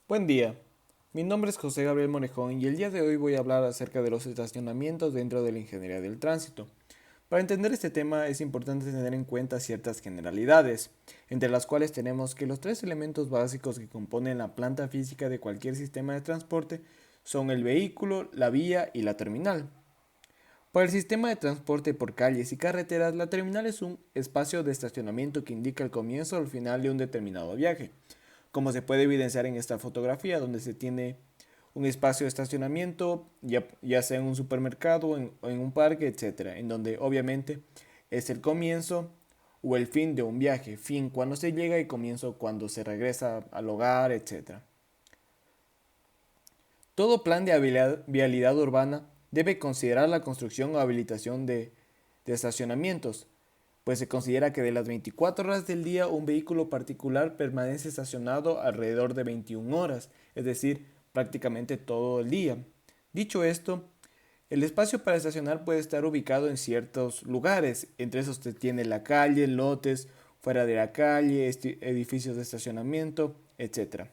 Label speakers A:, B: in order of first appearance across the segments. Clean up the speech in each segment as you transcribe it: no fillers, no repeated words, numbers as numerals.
A: Buen día, mi nombre es José Gabriel Morejón y el día de hoy voy a hablar acerca de los estacionamientos dentro de la ingeniería del tránsito. Para entender este tema es importante tener en cuenta ciertas generalidades, entre las cuales tenemos que los tres elementos básicos que componen la planta física de cualquier sistema de transporte son el vehículo, la vía y la terminal. Para el sistema de transporte por calles y carreteras, la terminal es un espacio de estacionamiento que indica el comienzo o el final de un determinado viaje, como se puede evidenciar en esta fotografía, donde se tiene un espacio de estacionamiento, ya sea en un supermercado o en un parque, etcétera, en donde obviamente es el comienzo o el fin de un viaje, fin cuando se llega y comienzo cuando se regresa al hogar, etcétera. Todo plan de vialidad urbana debe considerar la construcción o habilitación de estacionamientos, pues se considera que de las 24 horas del día un vehículo particular permanece estacionado alrededor de 21 horas, es decir, prácticamente todo el día. Dicho esto, el espacio para estacionar puede estar ubicado en ciertos lugares, entre esos se tiene la calle, lotes, fuera de la calle, edificios de estacionamiento, etc.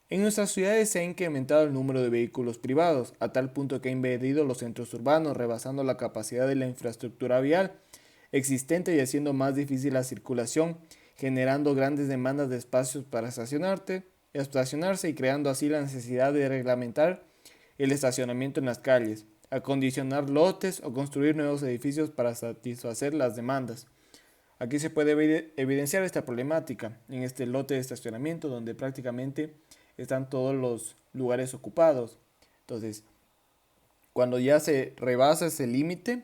A: En nuestras ciudades se ha incrementado el número de vehículos privados, a tal punto que ha invadido los centros urbanos, rebasando la capacidad de la infraestructura vial existente y haciendo más difícil la circulación, generando grandes demandas de espacios para estacionarse y creando así la necesidad de reglamentar el estacionamiento en las calles, acondicionar lotes o construir nuevos edificios para satisfacer las demandas. Aquí se puede evidenciar esta problemática en este lote de estacionamiento donde prácticamente están todos los lugares ocupados. Entonces, cuando ya se rebasa ese límite,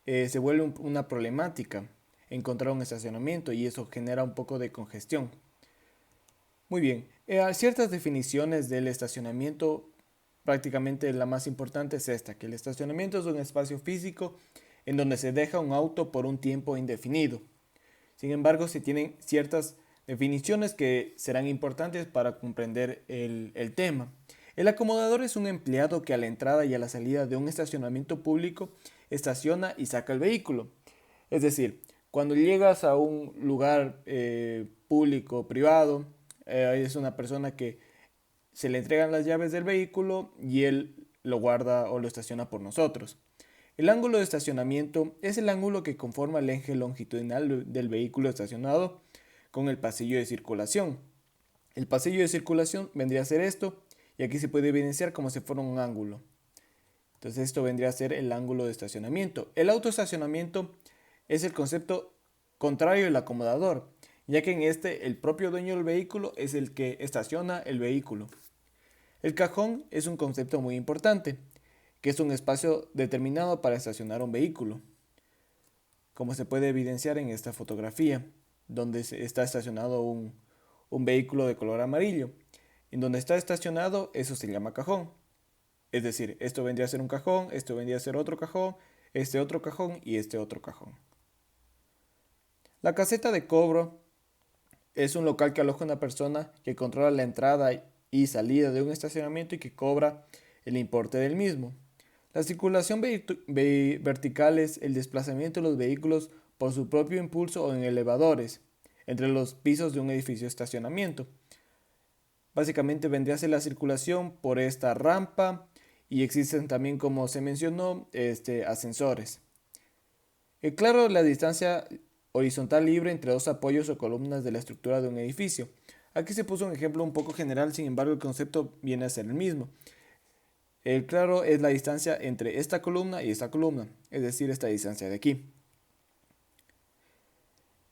A: se vuelve una problemática encontrar un estacionamiento y eso genera un poco de congestión. Muy bien, hay ciertas definiciones del estacionamiento, prácticamente la más importante es esta, que el estacionamiento es un espacio físico en donde se deja un auto por un tiempo indefinido. Sin embargo, se tienen ciertas definiciones que serán importantes para comprender el tema. El acomodador es un empleado que a la entrada y a la salida de un estacionamiento público estaciona y saca el vehículo. Es decir, cuando llegas a un lugar público o privado, es una persona que se le entregan las llaves del vehículo y él lo guarda o lo estaciona por nosotros. El ángulo de estacionamiento es el ángulo que conforma el eje longitudinal del vehículo estacionado con el pasillo de circulación. El pasillo de circulación vendría a ser esto y aquí se puede evidenciar como si fuera un ángulo. Entonces esto vendría a ser el ángulo de estacionamiento. El autoestacionamiento es el concepto contrario del acomodador, ya que en este el propio dueño del vehículo es el que estaciona el vehículo. El cajón es un concepto muy importante, que es un espacio determinado para estacionar un vehículo, como se puede evidenciar en esta fotografía, donde está estacionado un vehículo de color amarillo. En donde está estacionado, eso se llama cajón. Es decir, esto vendría a ser un cajón, esto vendría a ser otro cajón, este otro cajón y este otro cajón. La caseta de cobro es un local que aloja una persona que controla la entrada y salida de un estacionamiento y que cobra el importe del mismo. La circulación vertical es el desplazamiento de los vehículos por su propio impulso o en elevadores entre los pisos de un edificio de estacionamiento. Básicamente vendría a ser la circulación por esta rampa y existen también, como se mencionó, ascensores. Claro, la distancia horizontal libre entre dos apoyos o columnas de la estructura de un edificio. Aquí se puso un ejemplo un poco general, sin embargo el concepto viene a ser el mismo. El claro es la distancia entre esta columna y esta columna, es decir, esta distancia de aquí.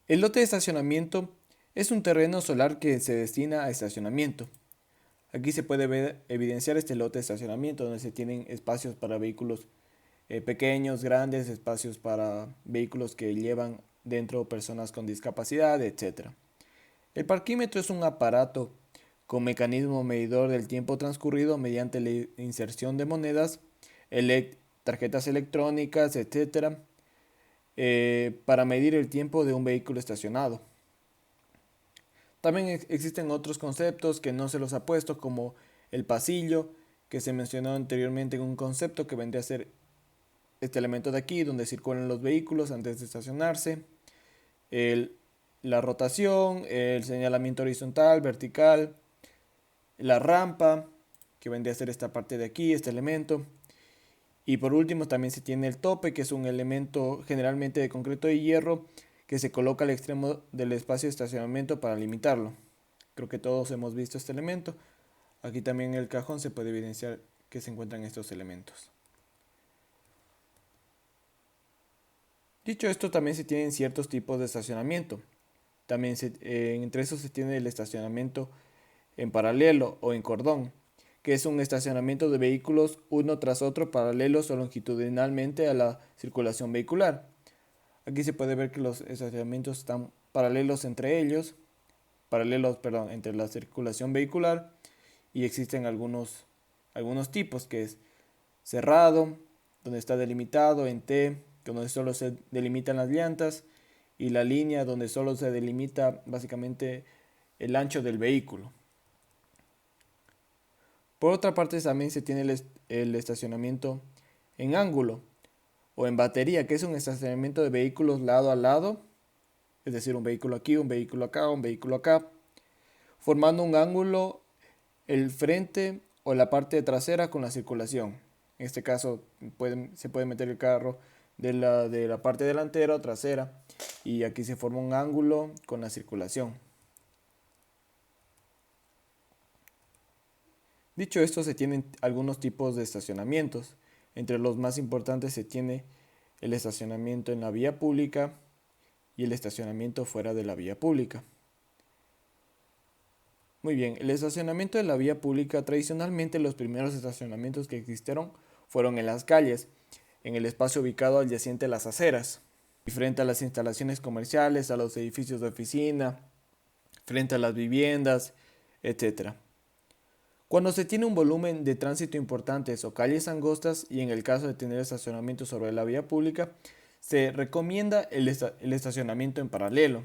A: El lote de estacionamiento es un terreno solar que se destina a estacionamiento. Aquí se puede evidenciar este lote de estacionamiento donde se tienen espacios para vehículos pequeños, grandes, espacios para vehículos que llevan dentro personas con discapacidad, etcétera. El parquímetro es un aparato con mecanismo medidor del tiempo transcurrido mediante la inserción de monedas, tarjetas electrónicas, etcétera, para medir el tiempo de un vehículo estacionado. También existen otros conceptos que no se los ha puesto, como el pasillo, que se mencionó anteriormente en un concepto que vendría a ser este elemento de aquí, donde circulan los vehículos antes de estacionarse, el, la rotación, el señalamiento horizontal, vertical, la rampa, que vendría a ser esta parte de aquí, este elemento. Y por último también se tiene el tope, que es un elemento generalmente de concreto y hierro que se coloca al extremo del espacio de estacionamiento para limitarlo. Creo que todos hemos visto este elemento. Aquí también en el cajón se puede evidenciar que se encuentran estos elementos. Dicho esto, también se tienen ciertos tipos de estacionamiento. También entre esos se tiene el estacionamiento en paralelo o en cordón, que es un estacionamiento de vehículos uno tras otro paralelos o longitudinalmente a la circulación vehicular. Aquí se puede ver que los estacionamientos están paralelos entre ellos, entre la circulación vehicular, y existen algunos tipos, que es cerrado, donde está delimitado, en T, donde solo se delimitan las llantas, y la línea, donde solo se delimita básicamente el ancho del vehículo. Por otra parte, también se tiene el estacionamiento en ángulo o en batería, que es un estacionamiento de vehículos lado a lado, es decir, un vehículo aquí, un vehículo acá, un vehículo acá, formando un ángulo el frente o la parte trasera con la circulación. En este caso se puede meter el carro de la parte delantera o trasera, y aquí se forma un ángulo con la circulación. Dicho esto, se tienen algunos tipos de estacionamientos. Entre los más importantes se tiene el estacionamiento en la vía pública y el estacionamiento fuera de la vía pública. Muy bien, el estacionamiento de la vía pública, tradicionalmente los primeros estacionamientos que existieron fueron en las calles, en el espacio ubicado adyacente a las aceras, y frente a las instalaciones comerciales, a los edificios de oficina, frente a las viviendas, etc. Cuando se tiene un volumen de tránsito importante o calles angostas, y en el caso de tener estacionamiento sobre la vía pública, se recomienda el estacionamiento en paralelo,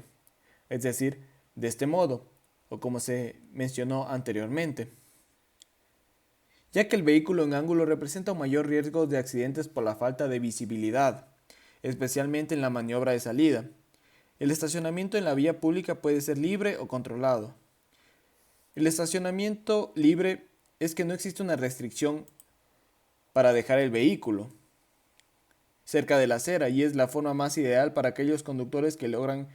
A: es decir, de este modo, o como se mencionó anteriormente, ya que el vehículo en ángulo representa un mayor riesgo de accidentes por la falta de visibilidad, especialmente en la maniobra de salida. El estacionamiento en la vía pública puede ser libre o controlado. El estacionamiento libre es que no existe una restricción para dejar el vehículo cerca de la acera, y es la forma más ideal para aquellos conductores que logran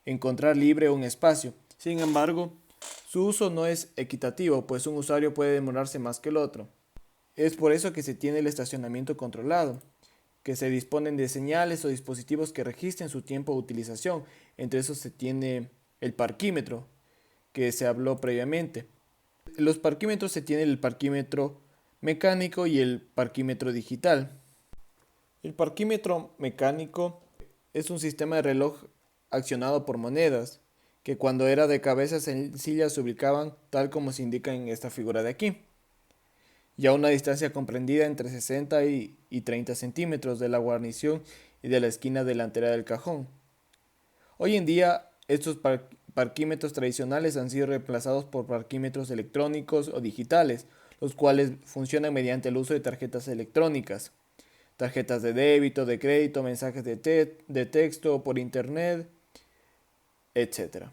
A: encontrar libre un espacio. Sin embargo, su uso no es equitativo, pues un usuario puede demorarse más que el otro. Es por eso que se tiene el estacionamiento controlado, que se disponen de señales o dispositivos que registren su tiempo de utilización. Entre esos se tiene el parquímetro, que se habló previamente. En los parquímetros se tiene el parquímetro mecánico y el parquímetro digital. El parquímetro mecánico es un sistema de reloj accionado por monedas, que cuando era de cabeza sencilla se ubicaban tal como se indica en esta figura de aquí, y a una distancia comprendida entre 60 y 30 centímetros de la guarnición y de la esquina delantera del cajón. Hoy en día, estos parquímetros tradicionales han sido reemplazados por parquímetros electrónicos o digitales, los cuales funcionan mediante el uso de tarjetas electrónicas, tarjetas de débito, de crédito, mensajes de texto por internet, etc.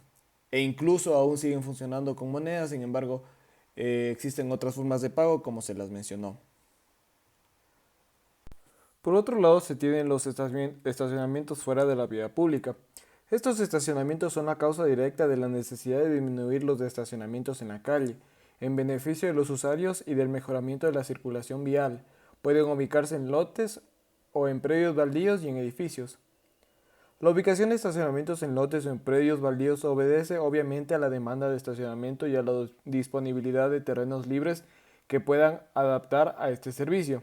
A: E incluso aún siguen funcionando con monedas. Sin embargo, existen otras formas de pago como se las mencionó. Por otro lado, se tienen los estacionamientos fuera de la vía pública. Estos estacionamientos son la causa directa de la necesidad de disminuir los estacionamientos en la calle, en beneficio de los usuarios y del mejoramiento de la circulación vial. Pueden ubicarse en lotes o en predios baldíos y en edificios. La ubicación de estacionamientos en lotes o en predios baldíos obedece obviamente a la demanda de estacionamiento y a la disponibilidad de terrenos libres que puedan adaptar a este servicio.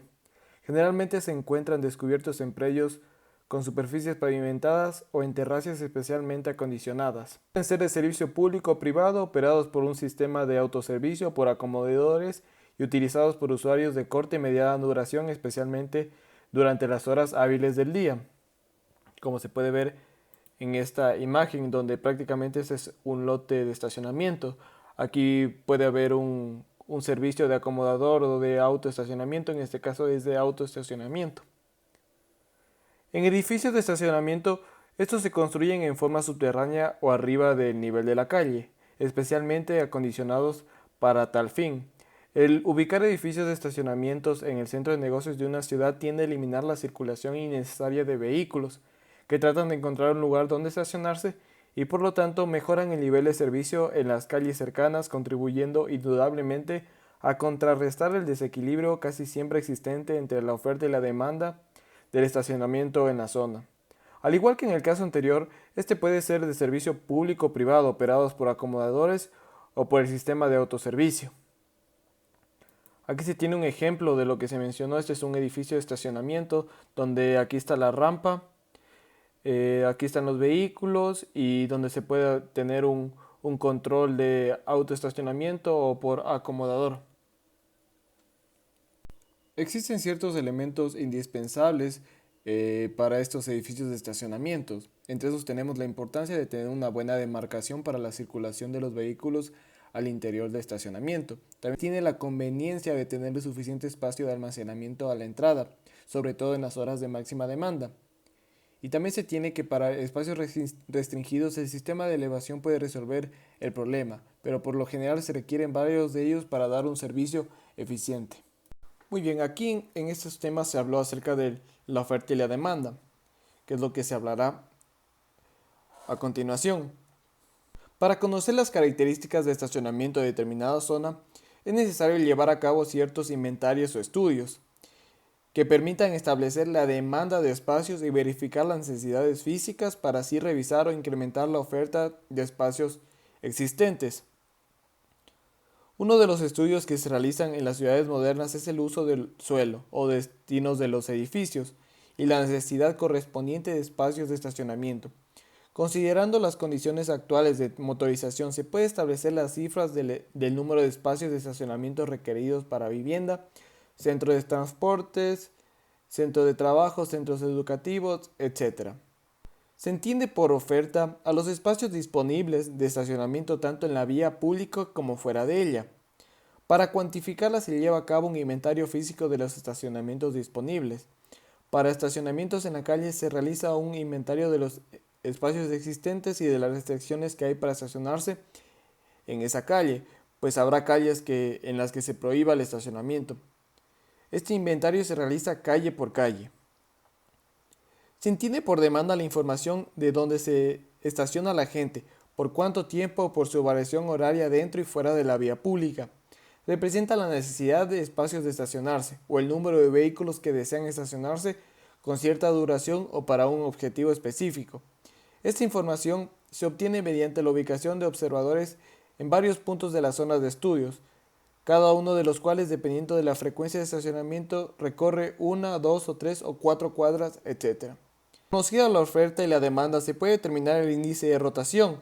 A: Generalmente se encuentran descubiertos en predios con superficies pavimentadas o en terrazas especialmente acondicionadas. Pueden ser de servicio público o privado, operados por un sistema de autoservicio por acomodadores y utilizados por usuarios de corta y mediana duración, especialmente durante las horas hábiles del día, como se puede ver en esta imagen, donde prácticamente este es un lote de estacionamiento. Aquí puede haber un servicio de acomodador o de autoestacionamiento, en este caso es de autoestacionamiento. En edificios de estacionamiento, estos se construyen en forma subterránea o arriba del nivel de la calle, especialmente acondicionados para tal fin. El ubicar edificios de estacionamientos en el centro de negocios de una ciudad tiende a eliminar la circulación innecesaria de vehículos que tratan de encontrar un lugar donde estacionarse y por lo tanto mejoran el nivel de servicio en las calles cercanas, contribuyendo indudablemente a contrarrestar el desequilibrio casi siempre existente entre la oferta y la demanda del estacionamiento en la zona. Al igual que en el caso anterior, este puede ser de servicio público o privado operados por acomodadores o por el sistema de autoservicio. Aquí se tiene un ejemplo de lo que se mencionó. Este es un edificio de estacionamiento donde aquí está la rampa, aquí están los vehículos y donde se puede tener un control de autoestacionamiento o por acomodador. Existen ciertos elementos indispensables para estos edificios de estacionamientos. Entre esos tenemos la importancia de tener una buena demarcación para la circulación de los vehículos al interior del estacionamiento. También tiene la conveniencia de tener suficiente espacio de almacenamiento a la entrada, sobre todo en las horas de máxima demanda. Y también se tiene que para espacios restringidos el sistema de elevación puede resolver el problema, pero por lo general se requieren varios de ellos para dar un servicio eficiente. Muy bien, aquí en estos temas se habló acerca de la oferta y la demanda, que es lo que se hablará a continuación. Para conocer las características de estacionamiento de determinada zona, es necesario llevar a cabo ciertos inventarios o estudios que permitan establecer la demanda de espacios y verificar las necesidades físicas para así revisar o incrementar la oferta de espacios existentes. Uno de los estudios que se realizan en las ciudades modernas es el uso del suelo o destinos de los edificios y la necesidad correspondiente de espacios de estacionamiento. Considerando las condiciones actuales de motorización, se puede establecer las cifras del número de espacios de estacionamiento requeridos para vivienda, centros de transportes, centros de trabajo, centros educativos, etc. Se entiende por oferta a los espacios disponibles de estacionamiento tanto en la vía pública como fuera de ella. Para cuantificarla se lleva a cabo un inventario físico de los estacionamientos disponibles. Para estacionamientos en la calle se realiza un inventario de los espacios existentes y de las restricciones que hay para estacionarse en esa calle, pues habrá calles en las que se prohíba el estacionamiento. Este inventario se realiza calle por calle. Se entiende por demanda la información de dónde se estaciona la gente, por cuánto tiempo, por su variación horaria dentro y fuera de la vía pública. Representa la necesidad de espacios de estacionarse o el número de vehículos que desean estacionarse con cierta duración o para un objetivo específico. Esta información se obtiene mediante la ubicación de observadores en varios puntos de las zonas de estudios, cada uno de los cuales, dependiendo de la frecuencia de estacionamiento, recorre 1, 2 o 3 o 4 cuadras, etc. Conocida la oferta y la demanda, se puede determinar el índice de rotación,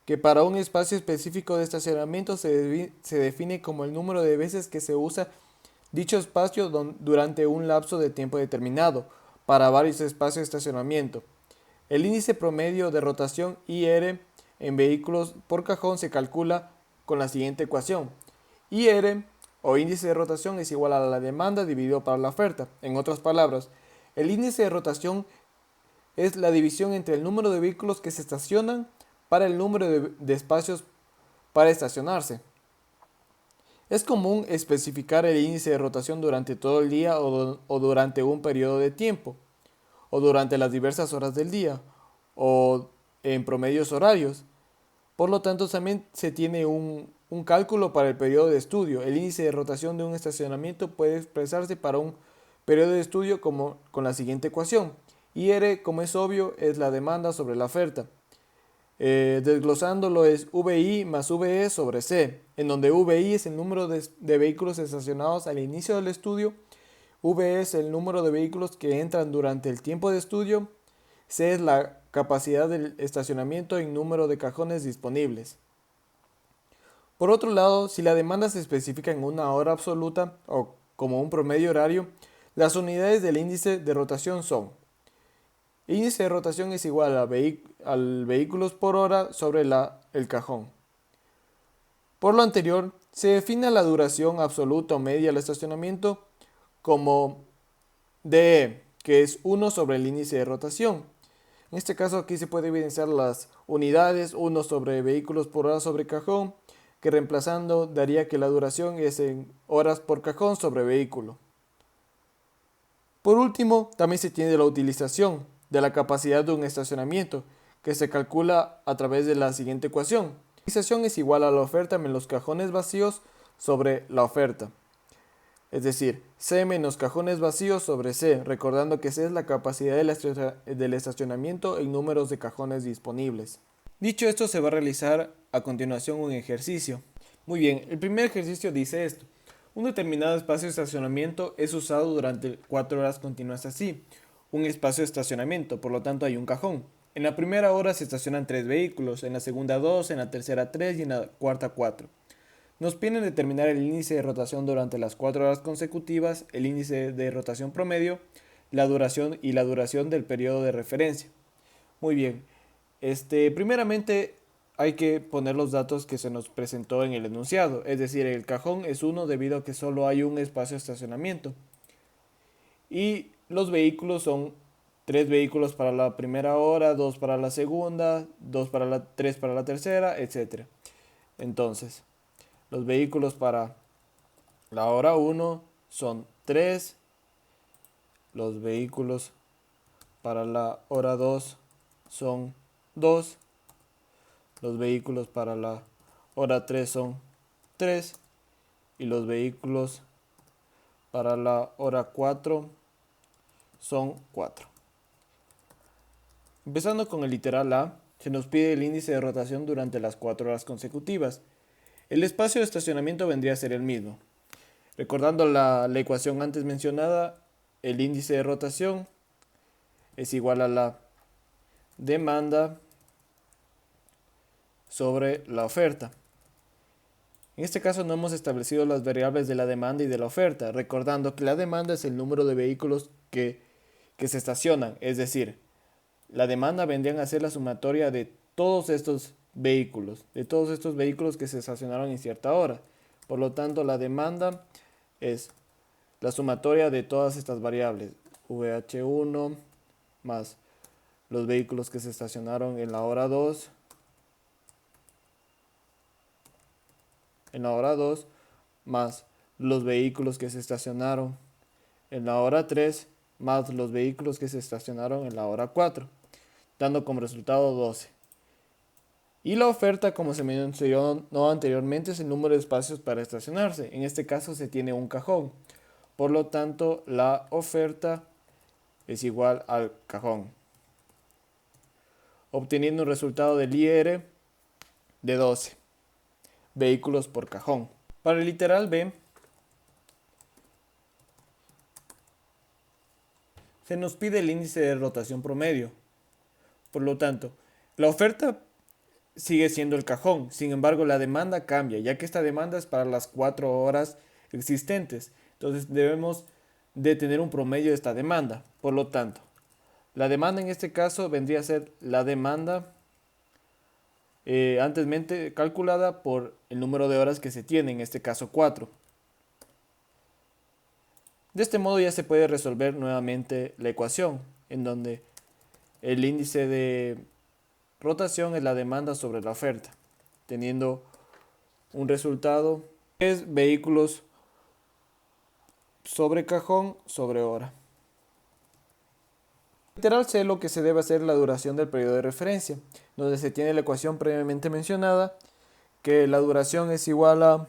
A: que para un espacio específico de estacionamiento se define como el número de veces que se usa dicho espacio durante un lapso de tiempo determinado, para varios espacios de estacionamiento. El índice promedio de rotación IR en vehículos por cajón se calcula con la siguiente ecuación. IR o índice de rotación es igual a la demanda dividido por la oferta. En otras palabras, el índice de rotación es la división entre el número de vehículos que se estacionan para el número de espacios para estacionarse. Es común especificar el índice de rotación durante todo el día o durante un periodo de tiempo, o durante las diversas horas del día, o en promedios horarios. Por lo tanto, también se tiene un cálculo para el periodo de estudio. El índice de rotación de un estacionamiento puede expresarse para un periodo de estudio como con la siguiente ecuación. IR, como es obvio, es la demanda sobre la oferta. Desglosándolo es VI más VE sobre C, en donde VI es el número de vehículos estacionados al inicio del estudio, VE es el número de vehículos que entran durante el tiempo de estudio, C es la capacidad del estacionamiento en número de cajones disponibles. Por otro lado, si la demanda se especifica en una hora absoluta o como un promedio horario, las unidades del índice de rotación son: índice de rotación es igual al vehículos por hora sobre el cajón. Por lo anterior, se define la duración absoluta o media del estacionamiento como DE, que es 1 sobre el índice de rotación. En este caso aquí se puede evidenciar las unidades: 1 sobre vehículos por hora sobre cajón, que reemplazando daría que la duración es en horas por cajón sobre vehículo. Por último, también se tiene la utilización de la capacidad de un estacionamiento, que se calcula a través de la siguiente ecuación. La utilización es igual a la oferta menos los cajones vacíos sobre la oferta. Es decir, C menos cajones vacíos sobre C, recordando que C es la capacidad del estacionamiento en números de cajones disponibles. Dicho esto, se va a realizar a continuación un ejercicio. Muy bien, el primer ejercicio dice esto. Un determinado espacio de estacionamiento es usado durante 4 horas continuas así. Un espacio de estacionamiento, por lo tanto hay un cajón. En la primera hora se estacionan 3 vehículos, en la segunda 2, en la tercera 3 y en la cuarta 4. Nos piden determinar el índice de rotación durante las 4 horas consecutivas, el índice de rotación promedio, la duración y la duración del periodo de referencia. Muy bien, primeramente hay que poner los datos que se nos presentó en el enunciado, es decir, el cajón es 1 debido a que solo hay un espacio de estacionamiento. Y los vehículos son 3 vehículos para la primera hora, 2 para la segunda, 3 para la tercera, etc. Entonces, los vehículos para la hora 1 son 3, los vehículos para la hora 2 son 2, los vehículos para la hora 3 son 3 y los vehículos para la hora 4 son 4. Empezando con el literal A, se nos pide el índice de rotación durante las 4 horas consecutivas. El espacio de estacionamiento vendría a ser el mismo. Recordando la ecuación antes mencionada, el índice de rotación es igual a la demanda sobre la oferta. En este caso no hemos establecido las variables de la demanda y de la oferta, recordando que la demanda es el número de vehículos que se estacionan, es decir, la demanda vendrían a ser la sumatoria de todos estos vehículos que se estacionaron en cierta hora. Por lo tanto, la demanda es la sumatoria de todas estas variables, VH1 más los vehículos que se estacionaron en la hora 2, más los vehículos que se estacionaron en la hora 3, más los vehículos que se estacionaron en la hora 4, dando como resultado 12. Y la oferta, como se mencionó anteriormente, es el número de espacios para estacionarse. En este caso se tiene un cajón. Por lo tanto, la oferta es igual al cajón, obteniendo un resultado del IR de 12 vehículos por cajón. Para el literal B, se nos pide el índice de rotación promedio. Por lo tanto, la oferta sigue siendo el cajón, sin embargo la demanda cambia, ya que esta demanda es para las 4 horas existentes. Entonces debemos de tener un promedio de esta demanda. Por lo tanto, la demanda en este caso vendría a ser la demanda antesmente calculada por el número de horas que se tiene, en este caso 4. De este modo ya se puede resolver nuevamente la ecuación, en donde el índice de rotación es la demanda sobre la oferta, teniendo un resultado que es vehículos sobre cajón sobre hora. Literal C, lo que se debe hacer es la duración del periodo de referencia, donde se tiene la ecuación previamente mencionada, que la duración es igual a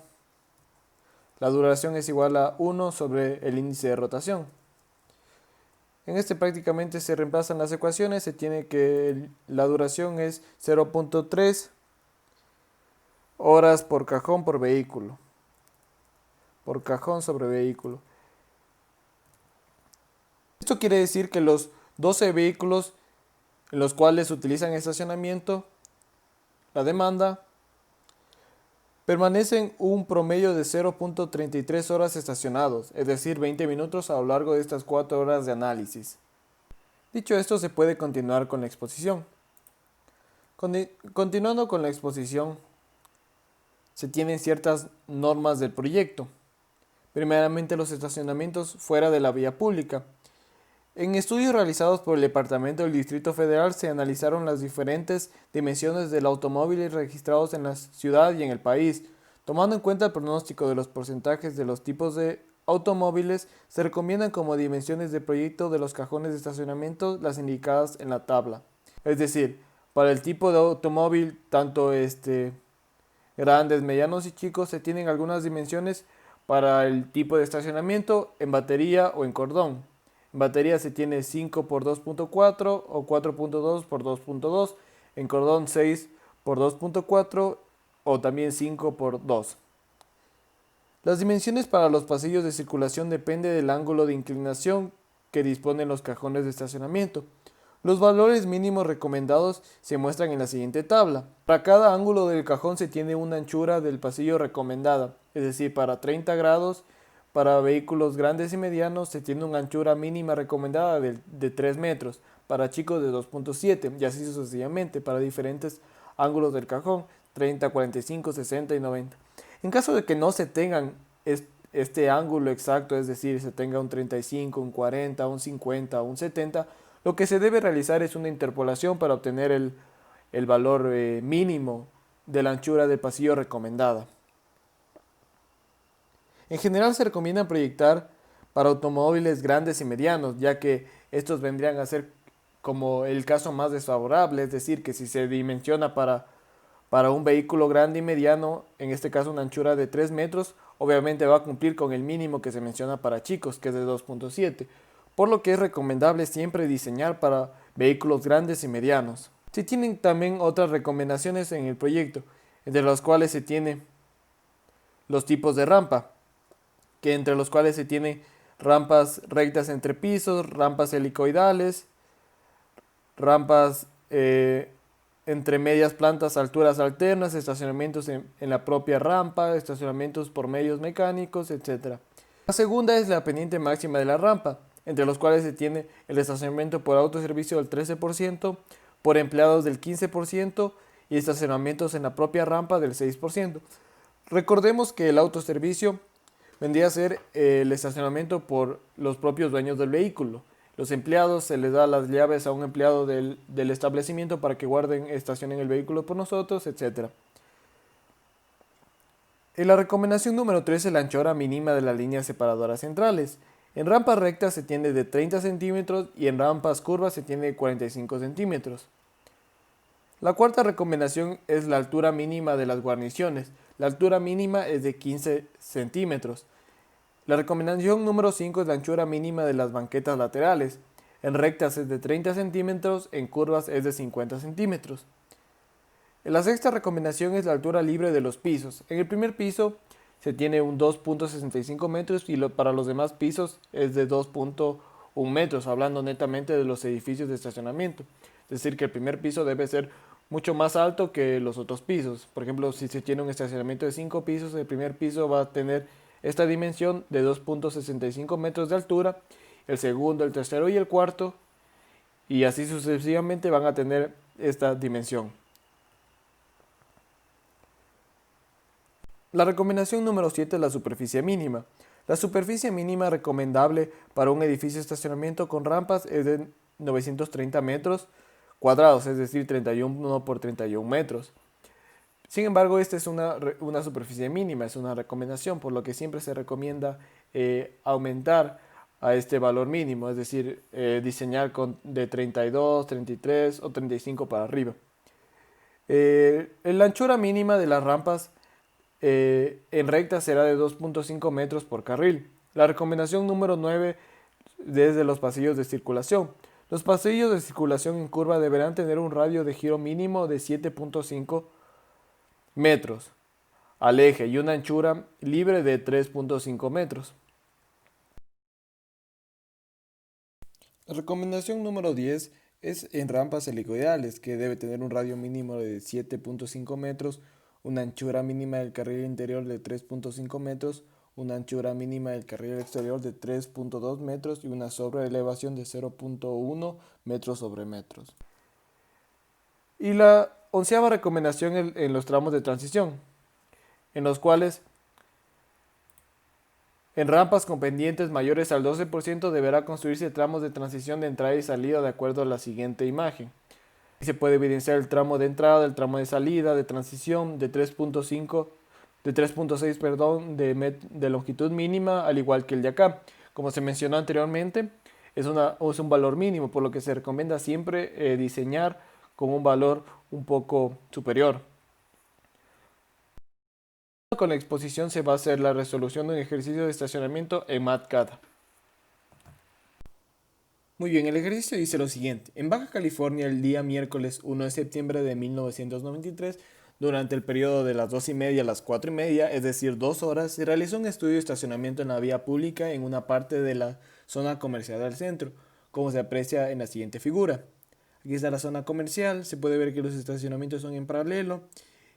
A: 1 sobre el índice de rotación. En este prácticamente se reemplazan las ecuaciones, se tiene que la duración es 0.3 horas por cajón por vehículo, por cajón sobre vehículo. Esto quiere decir que los 12 vehículos en los cuales utilizan estacionamiento, la demanda, permanecen un promedio de 0.33 horas estacionados, es decir, 20 minutos a lo largo de estas 4 horas de análisis. Dicho esto, se puede continuar con la exposición. Continuando con la exposición, se tienen ciertas normas del proyecto. Primeramente, los estacionamientos fuera de la vía pública. En estudios realizados por el Departamento del Distrito Federal se analizaron las diferentes dimensiones del automóvil registrados en la ciudad y en el país, Tomando en cuenta el pronóstico de los porcentajes de los tipos de automóviles, se recomiendan como dimensiones de proyecto de los cajones de estacionamiento las indicadas en la tabla. Es decir, para el tipo de automóvil, tanto grandes, medianos y chicos, se tienen algunas dimensiones para el tipo de estacionamiento en batería o en cordón. En batería se tiene 5 por 2.4 o 4.2 por 2.2, en cordón 6 por 2.4 o también 5 por 2. Las dimensiones para los pasillos de circulación dependen del ángulo de inclinación que disponen los cajones de estacionamiento. Los valores mínimos recomendados se muestran en la siguiente tabla. Para cada ángulo del cajón se tiene una anchura del pasillo recomendada, es decir, para 30 grados, para vehículos grandes y medianos se tiene una anchura mínima recomendada de 3 metros, para chicos de 2.7 y así sucesivamente para diferentes ángulos del cajón, 30, 45, 60 y 90. En caso de que no se tengan este ángulo exacto, es decir, se tenga un 35, un 40, un 50, un 70, lo que se debe realizar es una interpolación para obtener el valor mínimo de la anchura del pasillo recomendada. En general se recomienda proyectar para automóviles grandes y medianos, ya que estos vendrían a ser como el caso más desfavorable, es decir, que si se dimensiona para un vehículo grande y mediano, en este caso una anchura de 3 metros, obviamente va a cumplir con el mínimo que se menciona para chicos, que es de 2.7, por lo que es recomendable siempre diseñar para vehículos grandes y medianos. Se tienen también otras recomendaciones en el proyecto, entre las cuales se tiene los tipos de rampa, que entre los cuales se tiene rampas rectas entre pisos, rampas helicoidales, rampas entre medias plantas, alturas alternas, estacionamientos en la propia rampa, estacionamientos por medios mecánicos, etc. La segunda es la pendiente máxima de la rampa, entre los cuales se tiene el estacionamiento por autoservicio del 13%, por empleados del 15% y estacionamientos en la propia rampa del 6%. Recordemos que el autoservicio vendría a ser el estacionamiento por los propios dueños del vehículo. Los empleados, se les da las llaves a un empleado del establecimiento para que estacionen el vehículo por nosotros, etc. En la recomendación número 3 es la anchura mínima de las líneas separadoras centrales. En rampas rectas se tiene de 30 centímetros y en rampas curvas se tiene de 45 centímetros. La cuarta recomendación es la altura mínima de las guarniciones. La altura mínima es de 15 centímetros. La recomendación número 5 es la anchura mínima de las banquetas laterales. En rectas es de 30 centímetros, en curvas es de 50 centímetros. La sexta recomendación es la altura libre de los pisos. En el primer piso se tiene un 2.65 metros y para los demás pisos es de 2.1 metros, hablando netamente de los edificios de estacionamiento. Es decir, que el primer piso debe ser mucho más alto que los otros pisos. Por ejemplo, si se tiene un estacionamiento de 5 pisos, el primer piso va a tener esta dimensión de 2.65 metros de altura, el segundo, el tercero y el cuarto, y así sucesivamente van a tener esta dimensión. La recomendación número 7 es la superficie mínima. La superficie mínima recomendable para un edificio de estacionamiento con rampas es de 930 metros cuadrados, es decir, 31 por 31 metros. Sin embargo, esta es una superficie mínima, es una recomendación, por lo que siempre se recomienda aumentar a este valor mínimo, es decir, diseñar de 32, 33 o 35 para arriba. La anchura mínima de las rampas en recta será de 2.5 metros por carril. La recomendación número 9 desde los pasillos de circulación. Los pasillos de circulación en curva deberán tener un radio de giro mínimo de 7.5 metros al eje y una anchura libre de 3.5 metros. La recomendación número 10 es en rampas helicoidales, que debe tener un radio mínimo de 7.5 metros, una anchura mínima del carril interior de 3.5 metros, una anchura mínima del carril exterior de 3.2 metros y una sobreelevación de 0.1 metros sobre metros. Y la 11ª recomendación en los tramos de transición, en los cuales en rampas con pendientes mayores al 12% deberá construirse tramos de transición de entrada y salida de acuerdo a la siguiente imagen. Se puede evidenciar el tramo de entrada, el tramo de salida, de transición de 3.5 de 3.6, perdón, de longitud mínima, al igual que el de acá. Como se mencionó anteriormente, es un valor mínimo, por lo que se recomienda siempre diseñar con un valor un poco superior. Con la exposición se va a hacer la resolución de un ejercicio de estacionamiento en MATCAD. Muy bien, el ejercicio dice lo siguiente. En Baja California, el día miércoles 1 de septiembre de 1993, durante el periodo de las 2:30 a las 4:30, es decir, 2 horas, se realizó un estudio de estacionamiento en la vía pública en una parte de la zona comercial del centro, como se aprecia en la siguiente figura. Aquí está la zona comercial, se puede ver que los estacionamientos son en paralelo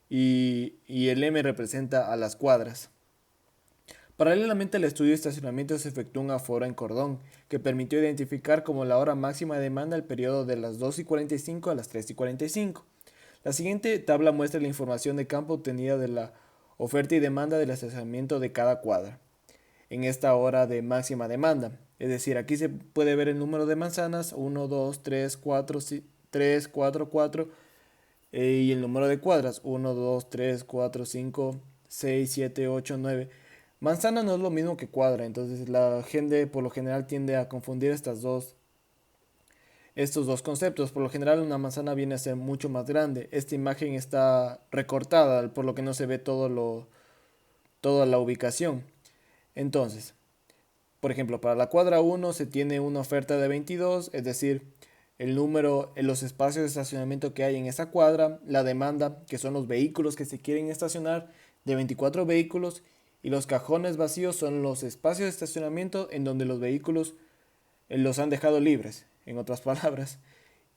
A: y el M representa a las cuadras. Paralelamente al estudio de estacionamiento se efectuó un aforo en cordón, que permitió identificar como la hora máxima de demanda el periodo de las 2:45 a las 3:45. La siguiente tabla muestra la información de campo obtenida de la oferta y demanda del estacionamiento de cada cuadra en esta hora de máxima demanda. Es decir, aquí se puede ver el número de manzanas, 1, 2, 3, 4, 3, 4, 4, y el número de cuadras, 1, 2, 3, 4, 5, 6, 7, 8, 9. Manzana no es lo mismo que cuadra, entonces la gente por lo general tiende a confundir estos dos conceptos. Por lo general una manzana viene a ser mucho más grande. Esta imagen está recortada, por lo que no se ve toda la ubicación. Entonces, por ejemplo, para la cuadra 1 se tiene una oferta de 22, es decir, el número en los espacios de estacionamiento que hay en esa cuadra, la demanda, que son los vehículos que se quieren estacionar, de 24 vehículos, y los cajones vacíos son los espacios de estacionamiento en donde los vehículos los han dejado libres, en otras palabras.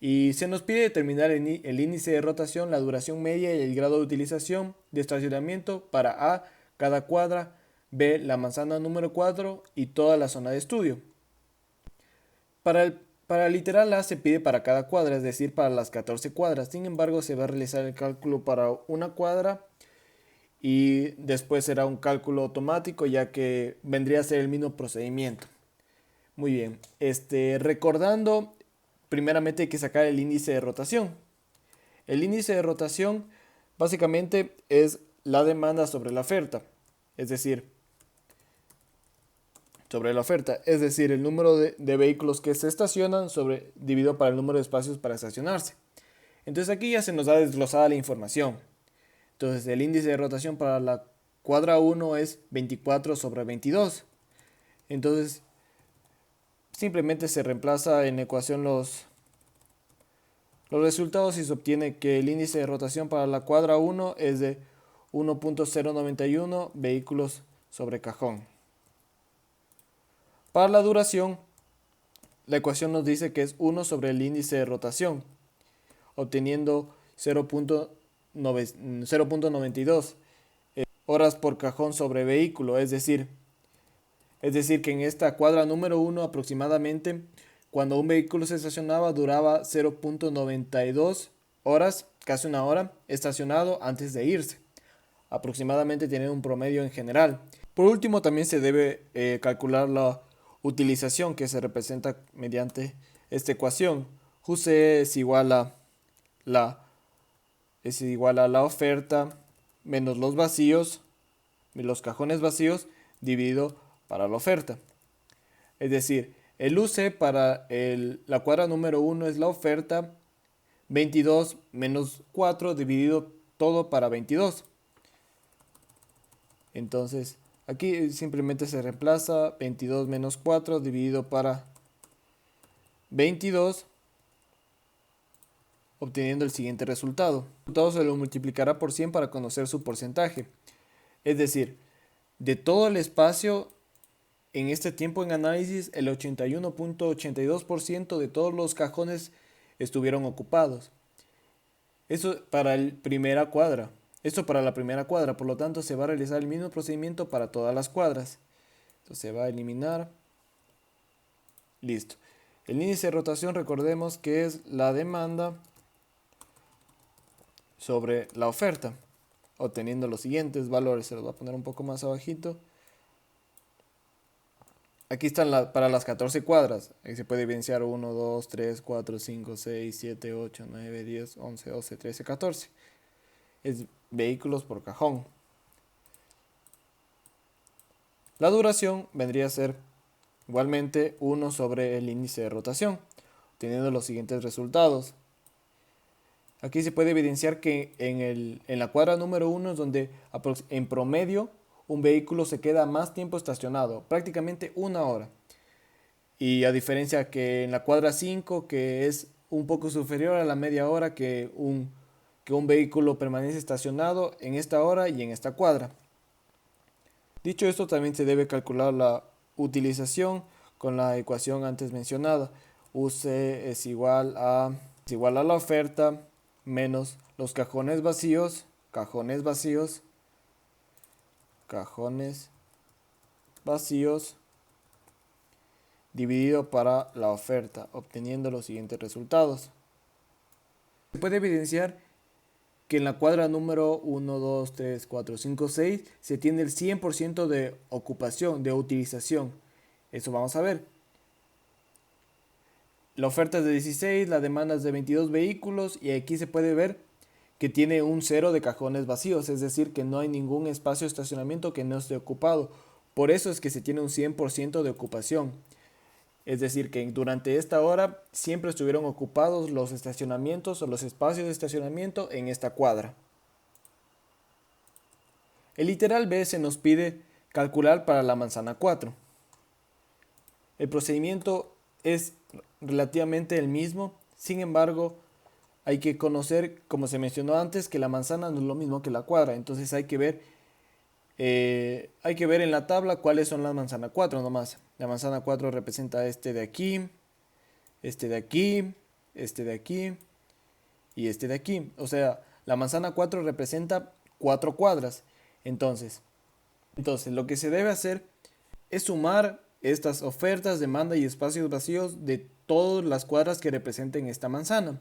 A: Y se nos pide determinar el índice de rotación, la duración media y el grado de utilización de estacionamiento para A, cada cuadra, B, la manzana número 4 y toda la zona de estudio. Para el literal A se pide para cada cuadra, es decir, para las 14 cuadras. Sin embargo, se va a realizar el cálculo para una cuadra y después será un cálculo automático, ya que vendría a ser el mismo procedimiento. Muy bien, recordando, primeramente hay que sacar el índice de rotación. El índice de rotación básicamente es la demanda sobre la oferta, es decir, el número de vehículos que se estacionan dividido para el número de espacios para estacionarse. Entonces aquí ya se nos da desglosada la información. Entonces el índice de rotación para la cuadra 1 es 24 sobre 22. Entonces simplemente se reemplaza en la ecuación los resultados y se obtiene que el índice de rotación para la cuadra 1 es de 1.091 vehículos sobre cajón. Para la duración, la ecuación nos dice que es 1 sobre el índice de rotación, obteniendo 0.92 horas por cajón sobre vehículo, es decir que en esta cuadra número 1 aproximadamente, cuando un vehículo se estacionaba duraba 0.92 horas, casi una hora, estacionado antes de irse, aproximadamente teniendo un promedio en general. Por último, también se debe calcular la utilización, que se representa mediante esta ecuación. UC la, es igual a la oferta menos los vacíos, los cajones vacíos, dividido para la oferta. Es decir, el UC para la cuadra número 1 es la oferta, 22 menos 4 dividido todo para 22. Entonces, aquí simplemente se reemplaza 22 menos 4 dividido para 22, obteniendo el siguiente resultado. El resultado se lo multiplicará por 100 para conocer su porcentaje. Es decir, de todo el espacio en este tiempo en análisis, el 81.82% de todos los cajones estuvieron ocupados. Eso para la primera cuadra. Por lo tanto se va a realizar el mismo procedimiento para todas las cuadras. Entonces se va a eliminar. Listo. El índice de rotación, recordemos que es la demanda sobre la oferta, obteniendo los siguientes valores. Se los voy a poner un poco más abajito. Aquí están para las 14 cuadras. Ahí se puede evidenciar 1, 2, 3, 4, 5, 6, 7, 8, 9, 10, 11, 12, 13, 14. Es vehículos por cajón. La duración vendría a ser igualmente 1 sobre el índice de rotación, teniendo los siguientes resultados. Aquí se puede evidenciar que en la cuadra número 1 es donde en promedio un vehículo se queda más tiempo estacionado, prácticamente 1 hora. Y a diferencia que en la cuadra 5, que es un poco superior a la media hora que un vehículo permanece estacionado en esta hora y en esta cuadra. Dicho esto, también se debe calcular la utilización con la ecuación antes mencionada. UC es igual a la oferta menos los cajones vacíos dividido para la oferta, obteniendo los siguientes resultados. Se puede evidenciar que en la cuadra número 1, 2, 3, 4, 5, 6 se tiene el 100% de ocupación, de utilización. Eso vamos a ver. La oferta es de 16, la demanda es de 22 vehículos y aquí se puede ver que tiene un cero de cajones vacíos, es decir, que no hay ningún espacio de estacionamiento que no esté ocupado. Por eso es que se tiene un 100% de ocupación. Es decir, que durante esta hora siempre estuvieron ocupados los estacionamientos o los espacios de estacionamiento en esta cuadra. El literal B se nos pide calcular para la manzana 4. El procedimiento es relativamente el mismo, sin embargo, hay que conocer, como se mencionó antes, que la manzana no es lo mismo que la cuadra, entonces hay que ver en la tabla cuáles son las manzana 4 nomás. La manzana 4 representa este de aquí, este de aquí, este de aquí y este de aquí. O sea, la manzana 4 representa 4 cuadras. Entonces, lo que se debe hacer es sumar estas ofertas, demanda y espacios vacíos de todas las cuadras que representen esta manzana.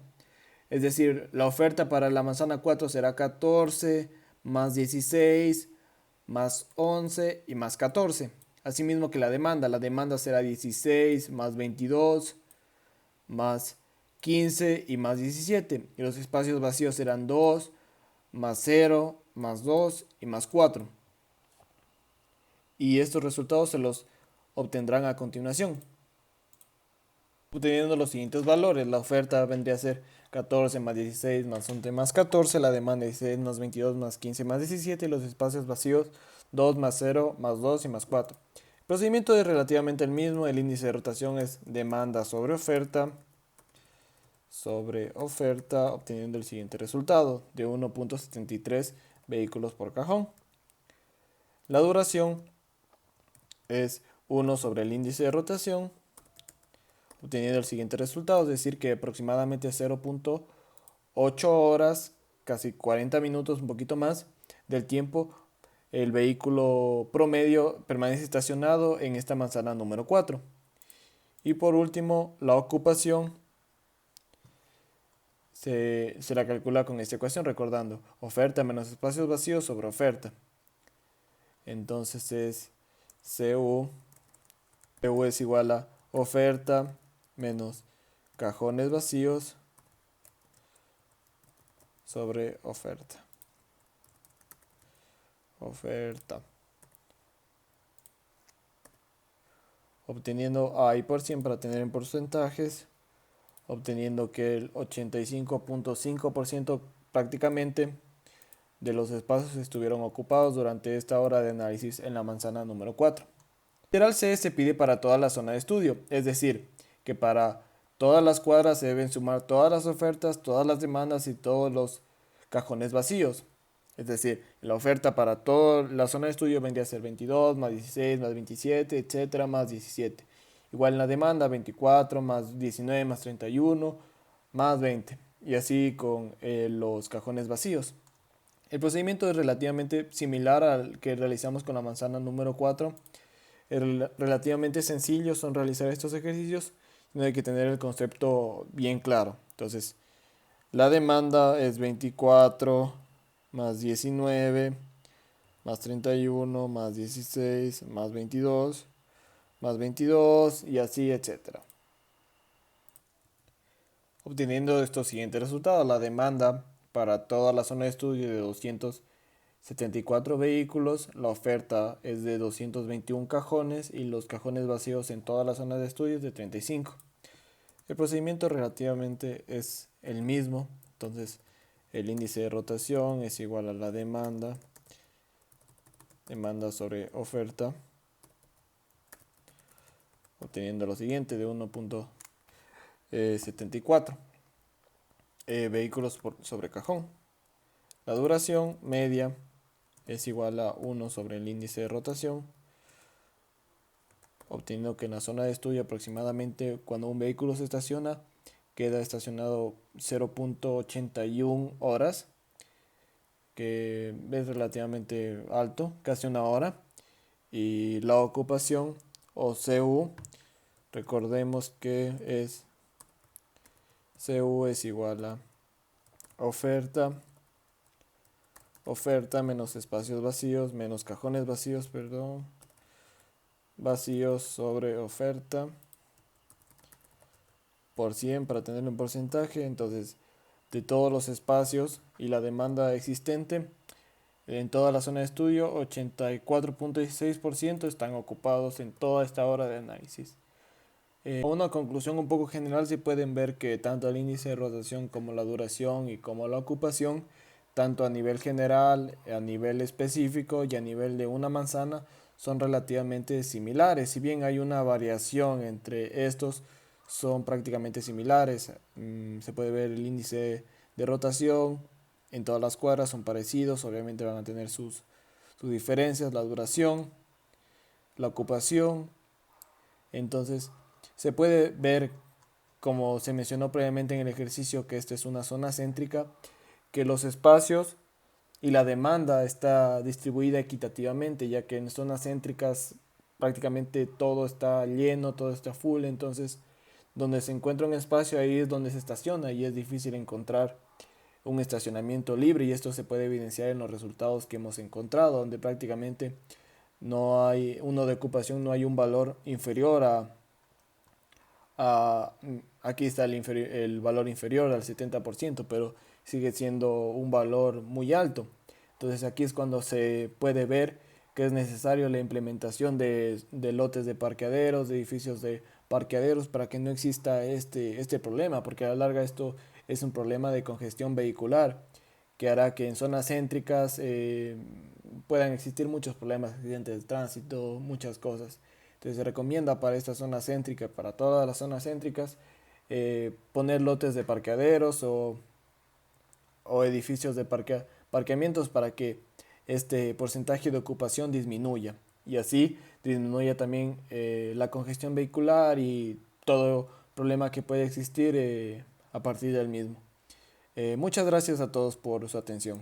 A: Es decir, la oferta para la manzana 4 será 14 más 16 más 11 y más 14. Asimismo que la demanda será 16 más 22 más 15 y más 17. Y los espacios vacíos serán 2 más 0 más 2 y más 4. Y estos resultados se los obtendrán a continuación. Obteniendo los siguientes valores, la oferta vendría a ser 14 más 16 más 11 más 14, la demanda 16 más 22 más 15 más 17 y los espacios vacíos 2 más 0 más 2 y más 4. El procedimiento es relativamente el mismo, el índice de rotación es demanda sobre oferta, obteniendo el siguiente resultado de 1.73 vehículos por cajón. La duración es 1 sobre el índice de rotación, obteniendo el siguiente resultado, es decir, que aproximadamente 0.8 horas, casi 40 minutos, un poquito más del tiempo, el vehículo promedio permanece estacionado en esta manzana número 4. Y por último, la ocupación se la calcula con esta ecuación, recordando oferta menos espacios vacíos sobre oferta. Entonces es CU es igual a oferta menos cajones vacíos sobre oferta. Obteniendo A y por 100 para tener en porcentajes, obteniendo que el 85.5% prácticamente de los espacios estuvieron ocupados durante esta hora de análisis en la manzana número 4. Literal C se pide para toda la zona de estudio, es decir, que para todas las cuadras se deben sumar todas las ofertas, todas las demandas y todos los cajones vacíos. Es decir, la oferta para toda la zona de estudio vendría a ser 22 más 16 más 27, etcétera, más 17. Igual en la demanda, 24 más 19 más 31 más 20. Y así con los cajones vacíos. El procedimiento es relativamente similar al que realizamos con la manzana número 4. Es relativamente sencillo son realizar estos ejercicios, no hay que tener el concepto bien claro. Entonces, la demanda es 24 más 19 más 31 más 16 más 22 y así, etcétera. Obteniendo estos siguientes resultados, la demanda para toda la zona de estudio de 200 74 vehículos, la oferta es de 221 cajones y los cajones vacíos en toda la zona de estudios de 35. El procedimiento relativamente es el mismo, entonces el índice de rotación es igual a la demanda sobre oferta, obteniendo lo siguiente de 1.74 vehículos sobre cajón. La duración media es igual a 1 sobre el índice de rotación, obteniendo que en la zona de estudio aproximadamente cuando un vehículo se estaciona queda estacionado 0.81 horas, que es relativamente alto, casi una hora. Y la ocupación o CU, recordemos que CU es igual a oferta menos espacios vacíos menos cajones vacíos, vacíos sobre oferta por 100 para tenerlo en porcentaje. Entonces, de todos los espacios y la demanda existente en toda la zona de estudio, 84.16% están ocupados en toda esta hora de análisis. Una conclusión un poco general, se pueden ver que tanto el índice de rotación como la duración y como la ocupación, tanto a nivel general, a nivel específico y a nivel de una manzana, son relativamente similares. Si bien hay una variación entre estos, son prácticamente similares. Se puede ver el índice de rotación en todas las cuadras son parecidos, obviamente van a tener sus diferencias, la duración, la ocupación. Entonces, se puede ver, como se mencionó previamente en el ejercicio, que esta es una zona céntrica, que los espacios y la demanda está distribuida equitativamente, ya que en zonas céntricas prácticamente todo está lleno, todo está full. Entonces donde se encuentra un espacio, ahí es donde se estaciona y es difícil encontrar un estacionamiento libre, y esto se puede evidenciar en los resultados que hemos encontrado, donde prácticamente no hay uno de ocupación, no hay un valor inferior aquí está el valor inferior al 70%, pero sigue siendo un valor muy alto. Entonces aquí es cuando se puede ver que es necesario la implementación de lotes de parqueaderos, de edificios de parqueaderos, para que no exista este problema, porque a la larga esto es un problema de congestión vehicular que hará que en zonas céntricas puedan existir muchos problemas, accidentes de tránsito, muchas cosas. Entonces se recomienda para esta zona céntrica, para todas las zonas céntricas, poner lotes de parqueaderos o edificios de parqueamientos para que este porcentaje de ocupación disminuya, y así disminuya también la congestión vehicular y todo problema que puede existir a partir del mismo. Muchas gracias a todos por su atención.